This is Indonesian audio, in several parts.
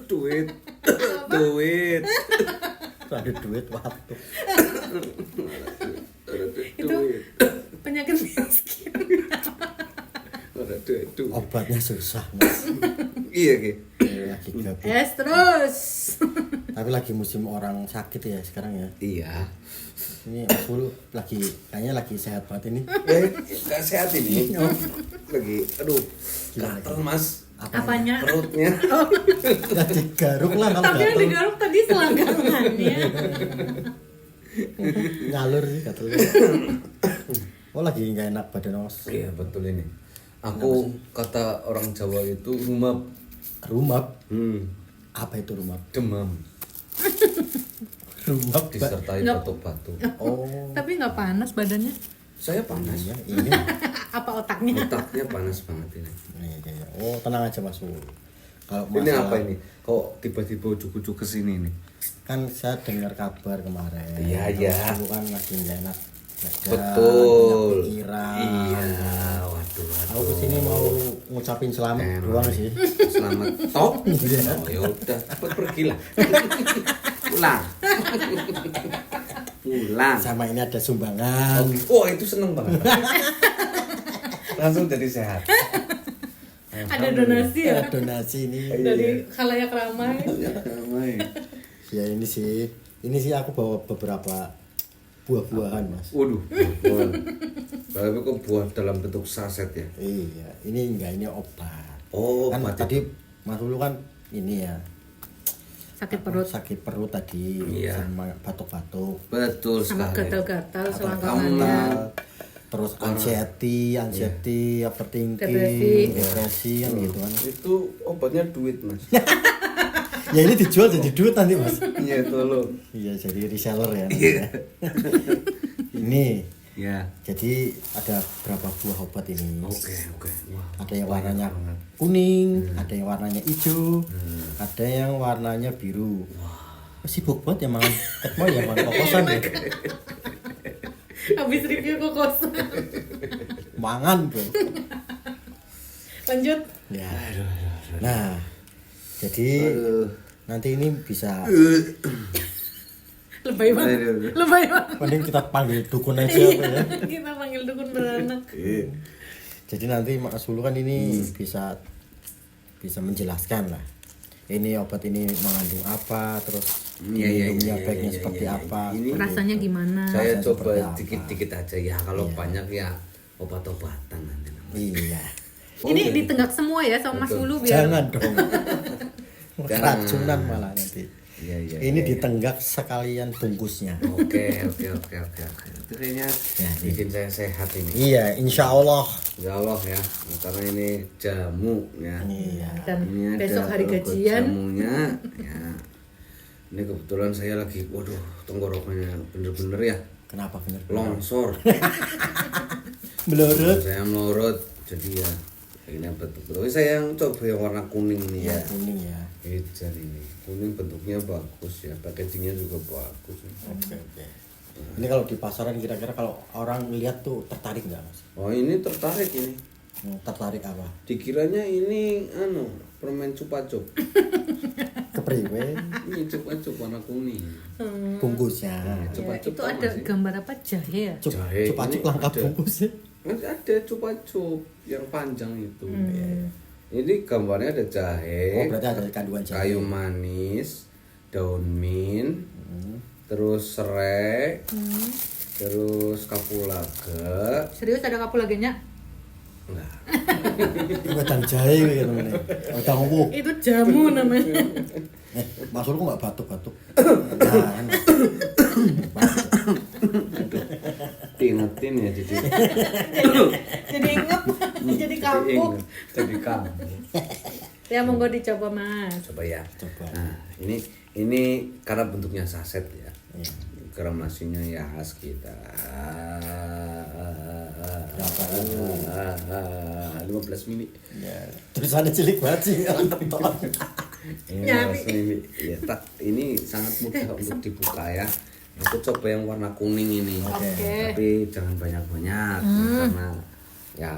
duit. Duit. Ada duit waktu. Itu penyakit miskin. Ada duit. Obatnya susah, Mas. Iya, Ki. Lagi gabut. Terus. Tapi lagi musim orang sakit ya sekarang ya. Iya. Ini aku kayaknya lagi sehat banget ini. Gak sehat ini. Lagi, aduh, gatel Mas. Apanya? Perutnya. Ya digaruk lah kalau Tapi yang gatel. digaruk tadi selangkangannya. Ngalur sih gatel. Oh lagi nggak enak badan Mas. Iya, betul ini. Aku kata orang Jawa itu rumap. Rumap. Apa Apa itu rumap? Demam. Rumap. Disertai Nggak. batuk-batuk. Oh. Tapi nggak panas badannya. Saya panas. Iya, ini. Apa otaknya? Otaknya panas banget ini. Iya. Oh, tenang aja Mas. Kalau Ini masalah- apa ini? Kok tiba-tiba ujuk-ujuk ke sini nih? Kan saya dengar kabar kemarin. Iya. Kamu kan lagi nggak enak. badan, Betul. banyak pikiran. Iya, waduh. Aku kesini mau ngucapin selamat doang sih. Selamat top. Oh, ya udah, cepet pergi lah. Pulang. Pulang. Sama ini ada sumbangan. Oh, itu seneng banget. Langsung jadi sehat. Ada donasi ya? Ada donasi ini. Dari khalayak ramai. Ya, ramai. Ya ini sih aku bawa beberapa buah-buahan Mas. Waduh, buah. Tapi kok buah dalam bentuk saset ya? Iya, ini ini obat. Oh, Kan obat tadi Mas dulu kan ini ya Sakit perut. sakit perut tadi Iya. sama batuk-batuk. Betul Sama sekali. gatal-gatal Gatal, selangkangannya. terus anxiety, Depresi. depresi kan gitu kan. Itu obatnya duit, Mas. Ya ini dijual jadi duit nanti Mas. Iya, tolong. Iya jadi reseller ya. Iya. Ini Ya. jadi ada berapa buah obat ini? Oke. Wah. Ada yang warnanya kuning, ada yang warnanya hijau, ada yang warnanya biru. Sibuk banget ya mangan ketmo ya mangan kokosan ya. Habis review kokosan. Mangan bro. Lanjut. Ya. Nah, jadi nanti ini bisa Lebay banget. Lebay banget. mending kita panggil dukun aja apa ya. Kita panggil dukun beranak. Jadi nanti Mas Hulu kan ini bisa menjelaskan lah. Ini obat ini mengandung apa, terus minumnya baiknya seperti apa. Ini Rasanya gimana? saya Rasanya coba seperti apa? dikit-dikit aja ya. Kalau banyak ya obat-obatan nanti. Iya. Ini ditenggak semua ya sama Mas Hulu biar Jangan dong. Keracunan malah nanti. Iya. Ini ditenggak sekalian bungkusnya. Oke. Itu kayaknya bikin saya sehat ini. Iya, insya Allah. Ya Allah ya, karena ini jamu ya. Iya. dan Ini ada besok hari logo gajian. jamunya ya. Ini kebetulan saya lagi, waduh, tenggorokannya bener-bener ya Kenapa bener? longsor. Melorot. Saya melorot, jadi ya ini betul-betul. Saya yang coba yang warna kuning ini ya. Kuning ya. Hijau ini, kuning bentuknya bagus ya, packagingnya juga bagus. Oke. Ini kalau di pasaran kira-kira kalau orang lihat tuh tertarik nggak Mas? Oh ini tertarik ini. Tertarik apa? Dikiranya ini permen cupa-cup. Kepriwe Ini cupa-cup warna kuning. bungkusnya. Ya, Cupa-cup itu tau ada nggak sih? gambar apa jahe ya? Jahe, Cupa-cup ini lengkap ada. bungkusnya. Ada cupa-cup yang panjang itu. Ini gambarnya ada Oh jahe, berarti ada kandungan jahe. kayu manis, daun mint, terus serai, terus kapulaga. Serius ada kapulaganya? Enggak. Wedang jahe gitu temen. Wedang uwu. Itu jamu namanya. Mas Ul kok nggak batuk-batuk? Jangan. Diingetin ya jadi. Jadi inget, jadi kampung. Jadi kamu. Ya monggo dicoba Mas. Coba ya. Coba. Nah, ini karena bentuknya saset ya. Gramasinya ya khas kita. 15 mili. Ya, tulisannya cilik banget sih. Ini 15 mili. Ya, ini sangat mudah untuk dibuka ya. Aku coba yang warna kuning ini. Oke. Tapi jangan banyak-banyak karena ya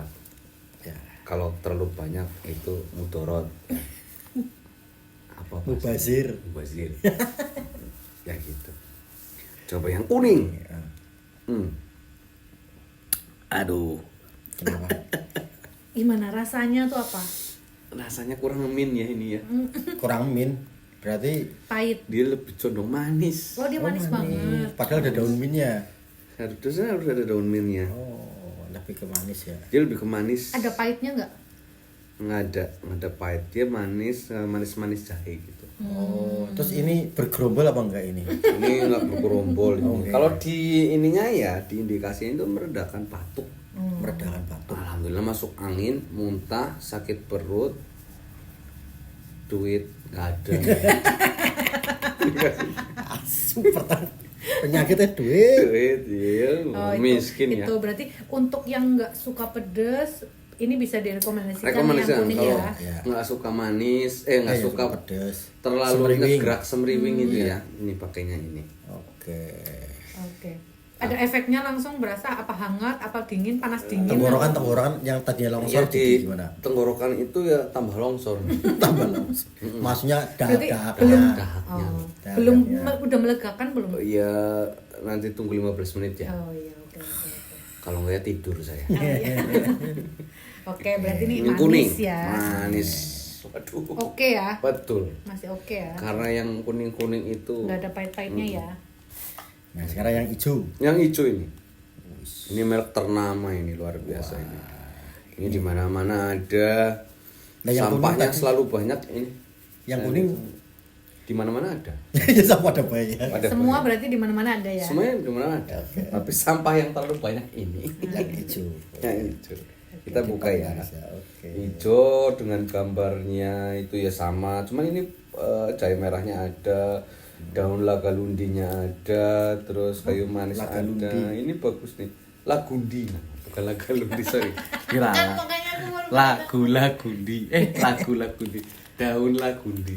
kalau terlalu banyak itu mudorot. Ya. Apa? Mubazir. Mubazir. Ya gitu. Coba yang kuning. Aduh, Kenapa? Gimana rasanya tuh apa? rasanya kurang min ya ini ya. Kurang min. Berarti Pahit. Dia lebih condong manis. Oh, dia manis banget. padahal ada daun minnya. Harusnya harus ada daun minnya. Oh, lebih ke manis ya. Dia lebih ke manis. Ada pahitnya nggak? Nggak ada pahit. Dia manis, manis jahe gitu. Oh, terus ini bergerombol apa enggak ini? Ini nggak bergerombol ini. Oke. Kalau di ininya ya, di indikasinya itu meredakan batuk. Meredakan batuk. Alhamdulillah masuk angin, muntah, sakit perut, duit nggak ada. Super penyakitnya duit. Duit, iya, miskin ya. Itu berarti untuk yang nggak suka pedes, ini bisa direkomendasikan yang Rekomendasikan kuning kalau ya. nggak suka manis, nggak suka pedes. terlalu Semriwing. ngegerak semriwing itu ya. Ini pakainya ini. Oke. Oke. Ada efeknya langsung berasa apa hangat, apa dingin, panas dingin? Tenggorokan yang tadinya longsor Ya, jadi di gimana? tenggorokan itu ya tambah longsor. Tambah longsor. Maksudnya Berarti dahak belum Dahaknya. belum Dahaknya. udah melegakan belum? Ya nanti tunggu 15 menit ya. Oh iya, oke. Kalau nggak ya tidur saya. Oke, berarti ini Ini manis kuning. ya. Manis. Waduh. Oke ya. Betul. Masih oke ya. Karena yang kuning-kuning itu Nggak ada pahit-pahitnya ya. Nah, sekarang yang hijau. yang hijau ini. Ini merek ternama ini luar biasa ini. Ini di mana-mana ada. Nah, yang kuning Sampahnya tadi- selalu banyak ini. Yang kuning Di mana-mana ada. ya sama ada banyak. Ada Semua banyak. berarti di mana-mana ada ya. Semuanya di mana ada. Tapi sampah yang terlalu banyak ini. Yang hijau. Yang hijau. Kita buka ya. Oke. Hijau dengan gambarnya itu ya sama. Cuman ini jahe merahnya ada, daun lagalundinya ada, terus kayu manis lagalundi. ada. Ini bagus nih. Lagundi, nah, bukan lagalundi sorry. Kira Kan makanya aku baru lagu lagundi. Lagu lagundi. Daun lagundi.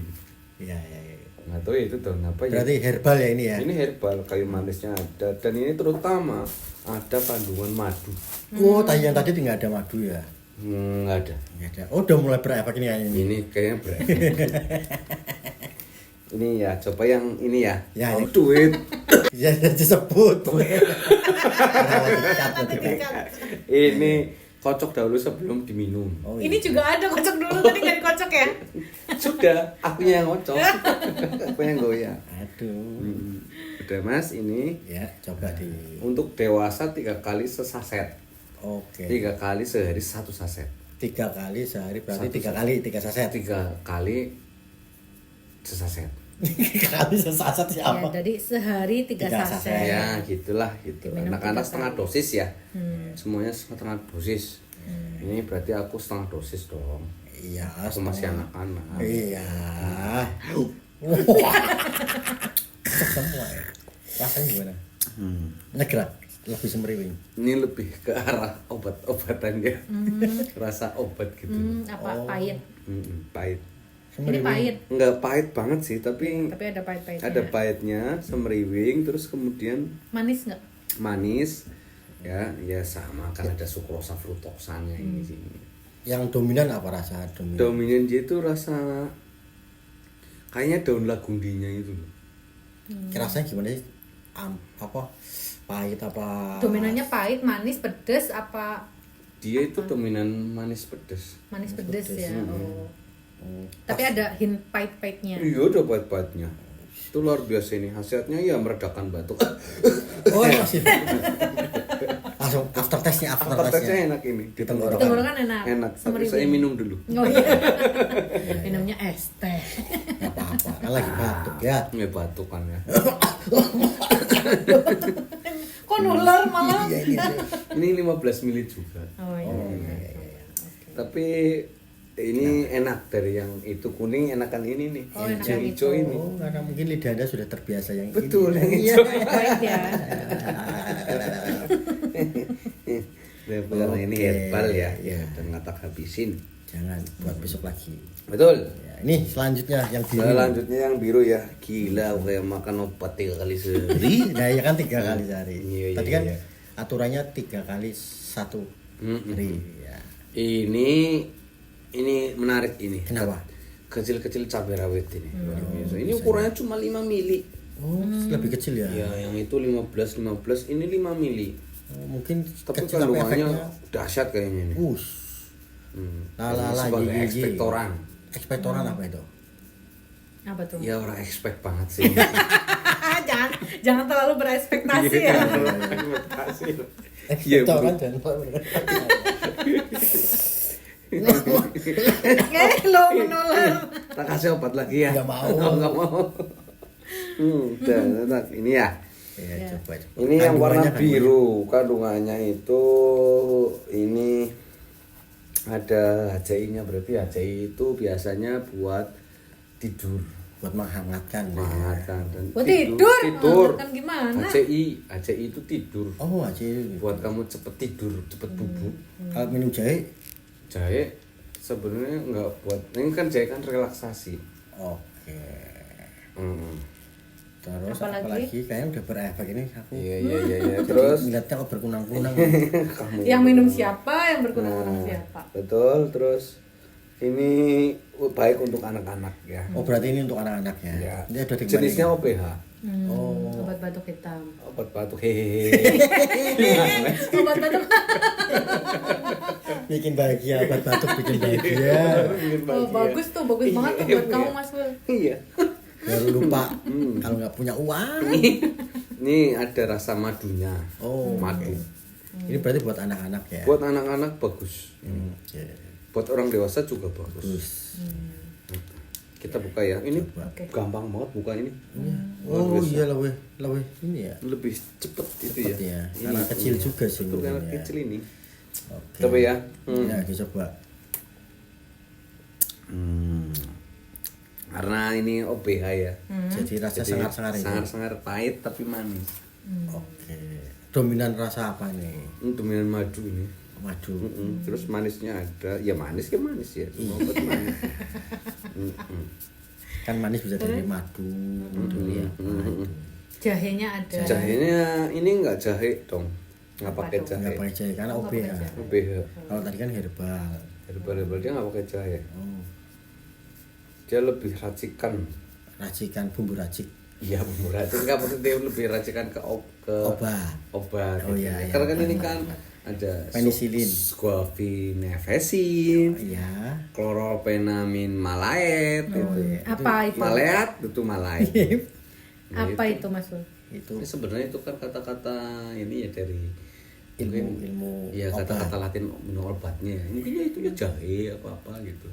Iya, iya, iya. Nggak tahu ya itu daun apa ya. Berarti herbal ya ini ya. Ini herbal, kayu manisnya ada, dan ini terutama ada kandungan madu. Oh, tadi yang tadi nggak ada madu ya. Nggak ada. Nggak ada. Oh, udah mulai berefek ini kayaknya ini. Ini kayaknya berat. Ini ya, coba yang ini ya. Ya, Oh, ini. duit. Ya disebut. Ini kocok dahulu sebelum diminum. Oh, Ini juga ada kocok dulu tadi nggak dikocok ya? Sudah, akunya yang kocok. Aku yang goyang. Aduh. Udah mas, ini Ya, coba di. untuk dewasa 3 kali sesaset. Oke. 3 kali sehari 1 saset. 3 kali sehari berarti Satu 3 kali 3 saset. 3 kali sesaset. 3 kali sesaset Ya, siapa? jadi sehari 3 Tiga saset. saset. Ya gitulah gitu. Diminum Anak-anak 3 setengah kali. dosis ya. Semuanya setengah dosis. Ini berarti aku setengah dosis dong. Iya, Aku masih anak-anak. Iya. Wah. Semua ya. Rasanya gimana? Nyegerak, lebih semriwing. Ini lebih ke arah obat-obatan ya. Rasa obat gitu. Apa pahit? Pahit. Ini pahit, Enggak pahit banget sih, tapi tapi ada pahit-pahitnya. ada pahitnya, semriwing, terus kemudian Manis nggak? manis. Ya sama kan ada sukrosa fruktosanya ini sini. Yang dominan apa rasa dominan? Dominan dia itu rasa kayaknya daun lagundinya itu loh. Rasanya gimana sih? Apa? Pahit apa? Dominannya pahit, manis, pedes, apa Dia itu dominan manis pedas. manis pedes ya? Oh. Oh, Tapi ada hint pahit-pahitnya. Iya udah pahit-pahitnya. Itu luar biasa ini. Khasiatnya ya meredakan batuk. Oh, masih. Langsung after testnya. Aftertaste-nya enak ini di tenggorokan. Tenggorokan enak. Enak. Tapi Semriwing. saya minum dulu. Oh iya. Minumnya es teh. Nggak apa-apa, kan lagi batuk ya. Nggak batuk kan ya. Kok nular malah? Iya. Ini 15 mili juga. Oh iya. Tapi ini enak dari yang itu kuning enakan ini nih. Oh, enak yang yang hijau itu. ini. Oh, karena mungkin lidah Anda sudah terbiasa yang Betul, yang ini. hijau. Pahit ya. Karena ini Oke, herbal ya. ya. Dan ngatak habisin. Jangan buat besok lagi. Betul. Ya, ini selanjutnya yang biru. Selanjutnya yang biru ya. Gila, kayak makan obat 3 kali sehari. Nah, ya kan 3 kali sehari. Iya, iya, Tadi kan iya. aturannya 3 kali 1 hari. Ya. Ini menarik ini. Kenapa? kecil-kecil cabai rawit ini. Luar biasa. Ini ukurannya cuma 5 mili. Oh, lebih kecil ya. Ya, yang itu 15, ini 5 mili. Oh, mungkin Tapi kecil tapi kandungannya efeknya. dahsyat kayaknya ini. Lala Sebagai ekspektoran. Ekspektoran apa itu? Apa tuh? Ya orang expect banget sih. jangan terlalu berekspektasi ya. Ekspektoran dan Lo menular. Tak kasih obat lagi ya. Nggak mau. Nggak mau. Nah, ini ya. ya, coba. Ini yang warna Kandungannya, biru. Kandungannya itu ini ada HCI-nya, berarti HCI itu biasanya buat tidur, buat menghangatkan. menghangatkan dan Buat tidur? tidur. Menghangatkan gimana? HCI itu tidur. Oh, aji. Buat kamu cepet tidur, cepet bubuk. Kalau minum jahe, Jahe sebenarnya nggak buat, ini kan jahe kan relaksasi. oke. Terus Apalagi? apalagi kayaknya udah berefek ini aku. Iya. Terus Melihatnya kok berkunang-kunang. kamu Yang minum siapa, yang berkunang-kunang siapa? betul. Terus ini baik untuk anak-anak ya. Oh, berarti ini untuk anak-anak ya. Ya. Ini ada di Jenisnya OPH. Oh. Obat batuk hitam. Obat batuk hehehe. Obat batuk. Bikin bahagia, obat batuk bikin bahagia. Oh, bagus tuh, bagus banget tuh buat kamu Mas Wil. Iya. Biar lupa kalau nggak punya uang. Ini ada rasa madunya. Oh, Madu. Ini berarti buat anak-anak ya. Buat anak-anak bagus. Oke. Buat orang dewasa juga bagus. Terus. Kita buka ya. Ini Oke. gampang banget buka ini. Oh iya lah weh ini ya. Lebih cepet itu Cepet ya. ya. Anak kecil juga sih Untuk mungkin anak ya. kecil ini. Oke. Coba ya. Ya, dicoba. Karena ini OPH ya. Jadi rasa Jadi sangar-sangar ini. sangar-sangar pahit tapi manis. Oke. Dominan rasa apa nih? Ini dominan madu ini. Madu. Terus manisnya ada. Ya manis ya manis ya. Semua obat manis. Kan manis bisa dari madu, ya. Madu. Jahenya ada. Jahenya ini enggak jahe dong. Nggak pakai dong? jahe. Nggak pakai jahe karena Oh, nggak OPH. pakai jahe. OPH. Kalau tadi kan herbal. Herbal dia nggak pakai jahe. Oh, Dia lebih racikan. racikan bumbu racik. Iya bumbu racik nggak maksudnya lebih racikan ke Obat. obat. Oh, gitu. iya, iya. Karena kan ini kan ada Penicillin. squalfenefesin, Iya. kloropenamin malaet, Apa itu? malaet itu malaet. Apa itu Mas Wil? Itu Ini sebenarnya itu kan kata-kata ini ya dari ilmu ya obat. kata-kata Latin minum obatnya. Intinya itu ya jahe apa-apa gitu.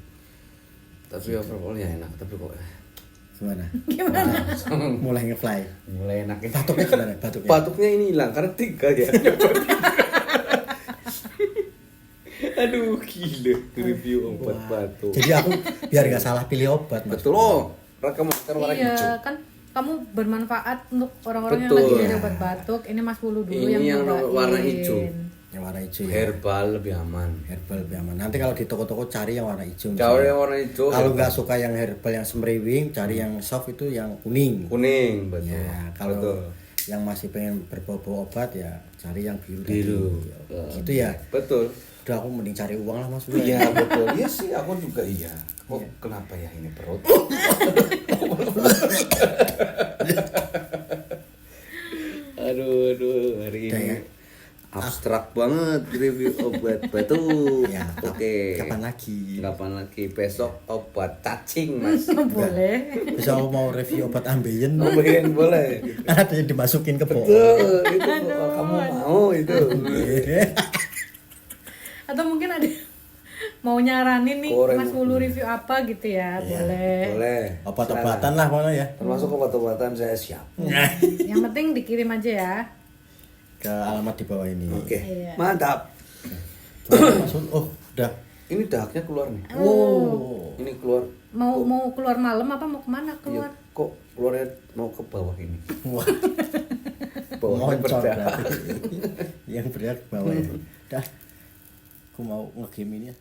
Tapi overall ya enak, tapi kok Gimana? Gimana? Mulai ngefly. mulai enak ya. Batuknya gimana? Batuknya. Batuknya ini hilang karena 3 ya. Aduh gila review obat batuk. Jadi aku biar nggak salah pilih obat, Mas. Betul loh. Rakam masker warna hijau. Iya, kan kamu bermanfaat untuk orang-orang yang Betul. lagi dari obat batuk. Ini Mas Wulu dulu Ini yang nyobain. warna hijau. Yang warna hijau ya. Herbal lebih aman. Herbal lebih aman. Nanti kalau di toko-toko cari yang warna hijau. Jauh misalnya. yang warna hijau. Kalau nggak suka yang herbal yang semriwing, cari yang soft itu yang kuning. kuning betul. Ya, kalau Betul. yang masih pengen berbau-bau obat ya cari yang biru. Biru. tadi. Gitu ya. Betul. Udah aku mending cari uang lah Mas. Iya betul. Iya sih aku juga iya. Kok kenapa ya ini perut? aduh hari Udah ini ya? abstrak banget review obat batuk. Ya, Oke. kapan lagi? Kapan lagi? Besok obat cacing mas. Boleh. Bisa mau review obat ambeien. Oh, mungkin boleh. Ada yang dimasukin ke botol. Betul, itu kalau kamu mau itu. Atau mungkin ada mau nyaranin nih Koreng. Mas Wulu review apa gitu ya, boleh. Boleh. Obat-obatan lah pokoknya ya. Termasuk obat-obatan saya siap. Yang penting dikirim aja ya. Ke alamat di bawah ini. Oke. Iya. Mantap. Coba Mas. Oh, udah. Ini dahaknya keluar nih. Oh. Ini keluar. Mau keluar malam apa mau kemana Iya, keluar? kok keluarnya mau ke bawah ini. Wah, Bawahnya moncor berdarah. berarti. Yang berat ke bawah ini. Dah. Aku mau nge-game ini ya.